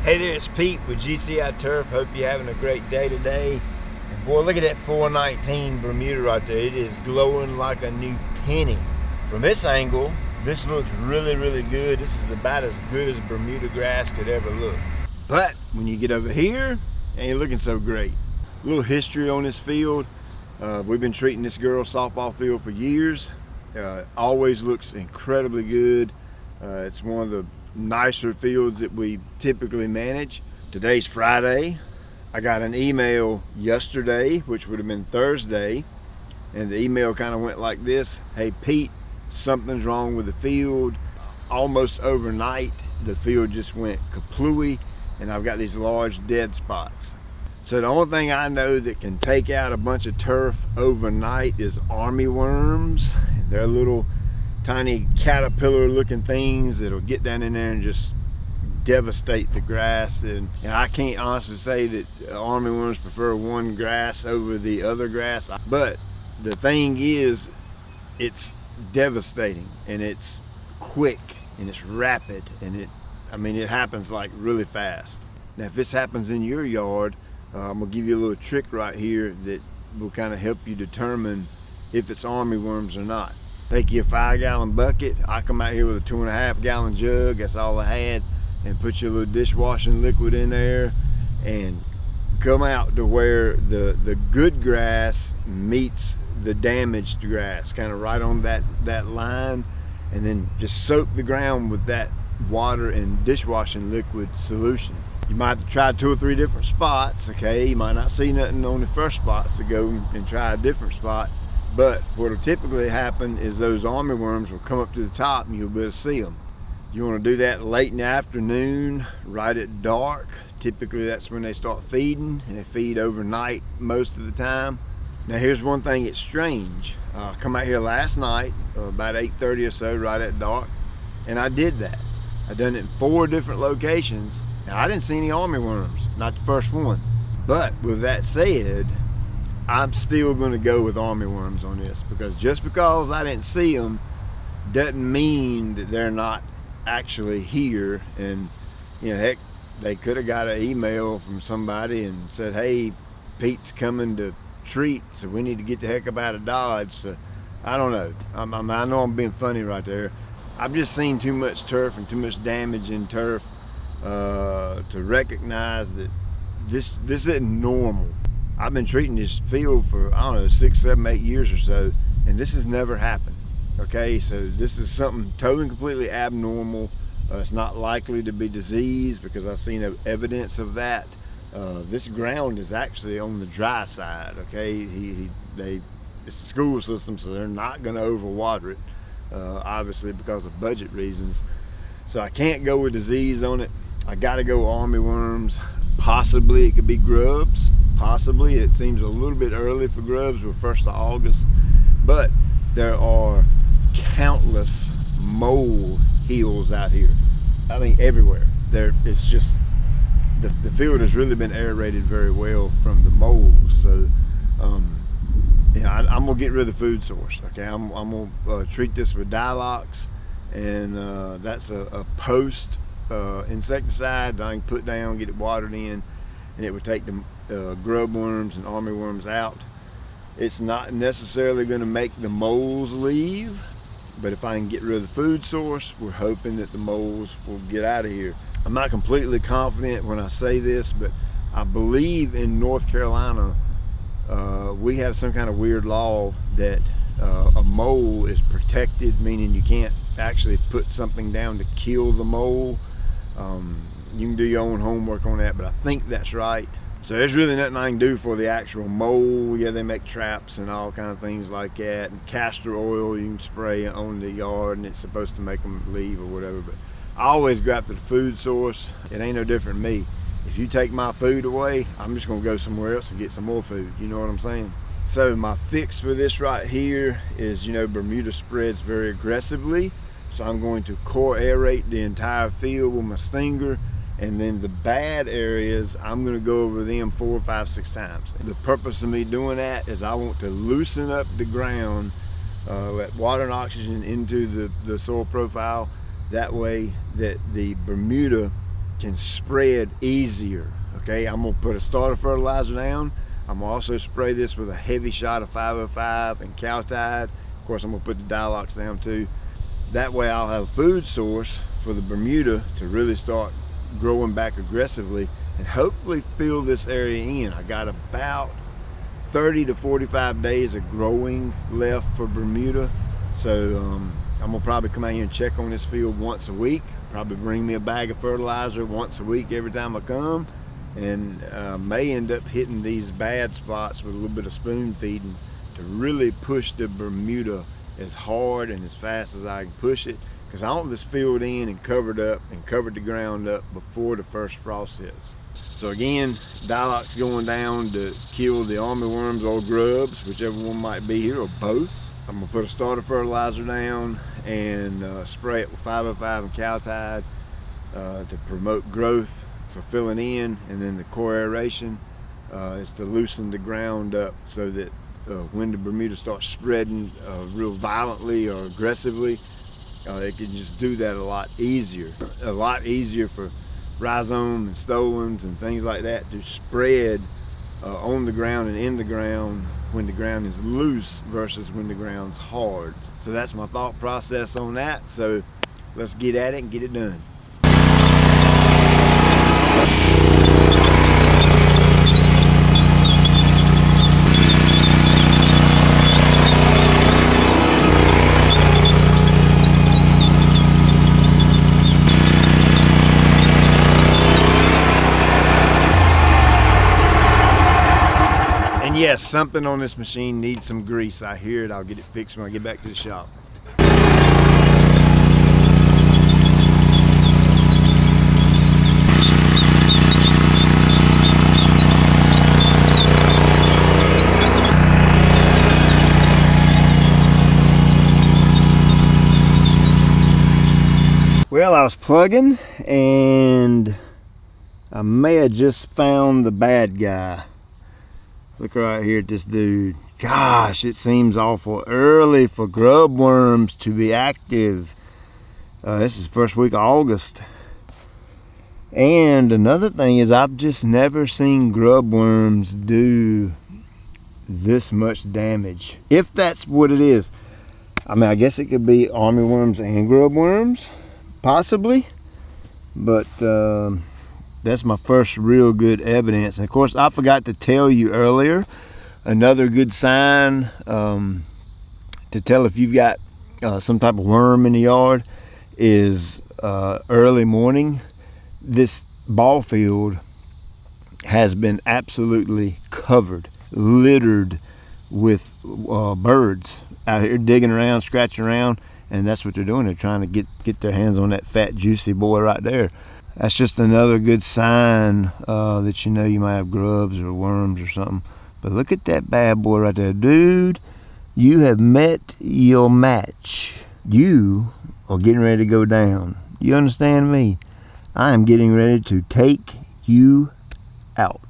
Hey there, it's Pete with GCI Turf. Hope you're having a great day today. And boy, look at that 419 Bermuda right there. It is glowing like a new penny. From this angle, this looks really, really good. This is about as good as Bermuda grass could ever look. But when you get over here, it ain't looking so great. A little history on this field. We've been treating this girl softball field for years. Always looks incredibly good. It's one of the nicer fields that we typically manage. Today's Friday. I got an email yesterday, which would have been Thursday, and the email kind of went like this: hey Pete, something's wrong with the field. Almost overnight, the field just went kaplooey, and I've got these large dead spots. So the only thing I know that can take out a bunch of turf overnight is army worms. They're little tiny caterpillar looking things that'll get down in there and just devastate the grass. And I can't honestly say that army worms prefer one grass over the other grass, but the thing is, it's devastating and it's quick and it's rapid, and it happens like really fast. Now if this happens in your yard, I'm gonna give you a little trick right here that will kind of help you determine if it's army worms or not. Take you a 5-gallon bucket. I come out here with a 2.5-gallon jug. That's all I had. And put your little dishwashing liquid in there and come out to where the good grass meets the damaged grass, kind of right on that line, and then just soak the ground with that water and dishwashing liquid solution. You might have to try 2 or 3 different spots, okay? You might not see nothing on the first spot, so go and try a different spot. But what will typically happen is those army worms will come up to the top and you'll be able to see them. You want to do that late in the afternoon, right at dark. Typically that's when they start feeding, and they feed overnight most of the time. Now here's one thing that's strange. I come out here last night, about 8:30 or so, right at dark, and I did that. I done it in 4 different locations. Now I didn't see any army worms, not the first one. But with that said, I'm still going to go with army worms on this, because just because I didn't see them doesn't mean that they're not actually here. And heck, they could have got an email from somebody and said, hey, Pete's coming to treat, so we need to get the heck up out of Dodge. So I don't know. I know I'm being funny right there. I've just seen too much turf and too much damage in turf to recognize that this isn't normal. I've been treating this field for, I don't know, 6, 7, 8 years or so, and this has never happened. Okay, so this is something totally and completely abnormal. It's not likely to be disease because I've seen no evidence of that. This ground is actually on the dry side. Okay, it's the school system, so they're not going to overwater it, obviously because of budget reasons. So I can't go with disease on it. I got to go army worms. Possibly it could be grubs. Possibly. It seems a little bit early for grubs. We're 1st of August, but there are countless mole hills out here. I mean, everywhere. It's just the field has really been aerated very well from the moles. So I'm gonna get rid of the food source. Okay, I'm gonna treat this with Dialox, and that's a post insecticide that I can put down, get it watered in, and it would take the grub worms and army worms out. It's not necessarily going to make the moles leave, but if I can get rid of the food source, we're hoping that the moles will get out of here. I'm not completely confident when I say this, but I believe in North Carolina we have some kind of weird law that a mole is protected, meaning you can't actually put something down to kill the mole. You can do your own homework on that, but I think that's right. So there's really nothing I can do for the actual mole. Yeah, they make traps and all kind of things like that, and castor oil you can spray on the yard and it's supposed to make them leave or whatever. But I always go after the food source. It ain't no different than me. If you take my food away, I'm just gonna go somewhere else and get some more food. You know what I'm saying? So my fix for this right here is, Bermuda spreads very aggressively. So I'm going to core aerate the entire field with my stinger, and then the bad areas, I'm gonna go over them 4, 5, 6 times. The purpose of me doing that is I want to loosen up the ground, let water and oxygen into the soil profile. That way that the Bermuda can spread easier. Okay, I'm gonna put a starter fertilizer down. I'm gonna also spray this with a heavy shot of 505 and Cal-Tide. Of course, I'm gonna put the Dialox down too. That way I'll have a food source for the Bermuda to really start growing back aggressively and hopefully fill this area in. I got about 30 to 45 days of growing left for Bermuda. So I'm gonna probably come out here and check on this field once a week. Probably bring me a bag of fertilizer once a week every time I come, and may end up hitting these bad spots with a little bit of spoon feeding to really push the Bermuda as hard and as fast as I can push it, because I want this filled in and covered up and covered the ground up before the first frost hits. So again, Dialox going down to kill the armyworms or grubs, whichever one might be here, or both. I'm gonna put a starter fertilizer down and spray it with 505 and Cal-Tide to promote growth for filling in, and then the core aeration is to loosen the ground up so that when the Bermuda starts spreading real violently or aggressively, it can just do that a lot easier. A lot easier for rhizome and stolons and things like that to spread on the ground and in the ground when the ground is loose versus when the ground's hard. So that's my thought process on that. So let's get at it and get it done. Yes, something on this machine needs some grease. I hear it. I'll get it fixed when I get back to the shop. Well, I was plugging and I may have just found the bad guy. Look right here at this dude. Gosh, it seems awful early for grub worms to be active. This is the first week of August. And another thing is, I've just never seen grub worms do this much damage. If that's what it is. I mean, I guess it could be armyworms and grub worms, possibly. But that's my first real good evidence. And of course, I forgot to tell you earlier, another good sign to tell if you've got some type of worm in the yard is early morning. This ball field has been absolutely covered, littered with birds out here digging around, scratching around, and that's what they're doing. They're trying to get their hands on that fat, juicy boy right there. That's just another good sign that you know you might have grubs or worms or something. But look at that bad boy right there. Dude, you have met your match. You are getting ready to go down. You understand me? I am getting ready to take you out.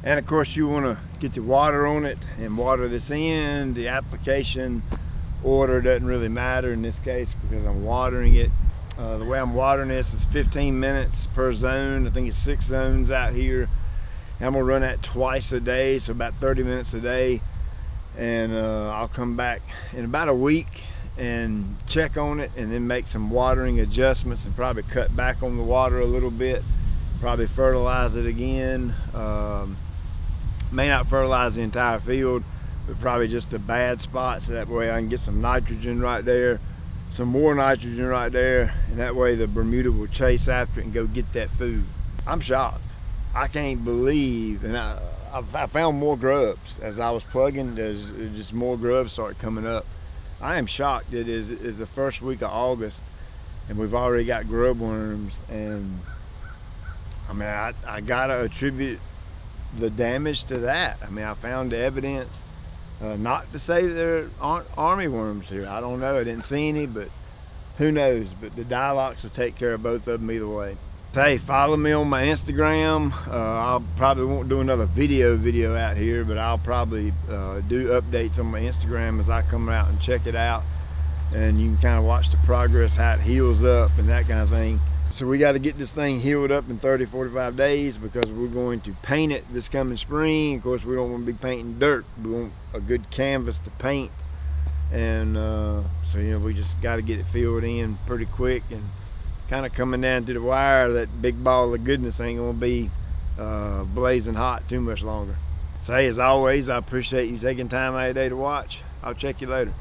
And of course, you want to get the water on it and water this in. The application order doesn't really matter in this case because I'm watering it. The way I'm watering this is 15 minutes per zone. I think it's 6 zones out here. And I'm gonna run that twice a day, so about 30 minutes a day. And I'll come back in about a week and check on it and then make some watering adjustments and probably cut back on the water a little bit. Probably fertilize it again. May not fertilize the entire field, but probably just the bad spots, so that way I can get some nitrogen right there, some more nitrogen right there, and that way the Bermuda will chase after it and go get that food. I'm shocked. I can't believe, and I found more grubs as I was plugging. There's just more grubs started coming up. I am shocked. It is the first week of August and we've already got grub worms, and I mean, I gotta attribute the damage to that. I mean, I found the evidence, not to say there aren't army worms here. I don't know, I didn't see any, but who knows, but the Dialox will take care of both of them either way. So, hey, follow me on my Instagram. I'll probably won't do another video out here, but I'll probably do updates on my Instagram as I come out and check it out, and you can kind of watch the progress, how it heals up and that kind of thing. So we got to get this thing healed up in 30-45 days because we're going to paint it this coming spring. Of course, we don't want to be painting dirt. We want a good canvas to paint, and so you know, we just got to get it filled in pretty quick. And kind of coming down to the wire, that big ball of goodness ain't gonna be blazing hot too much longer. So hey, as always, I appreciate you taking time out of your day to watch. I'll check you later.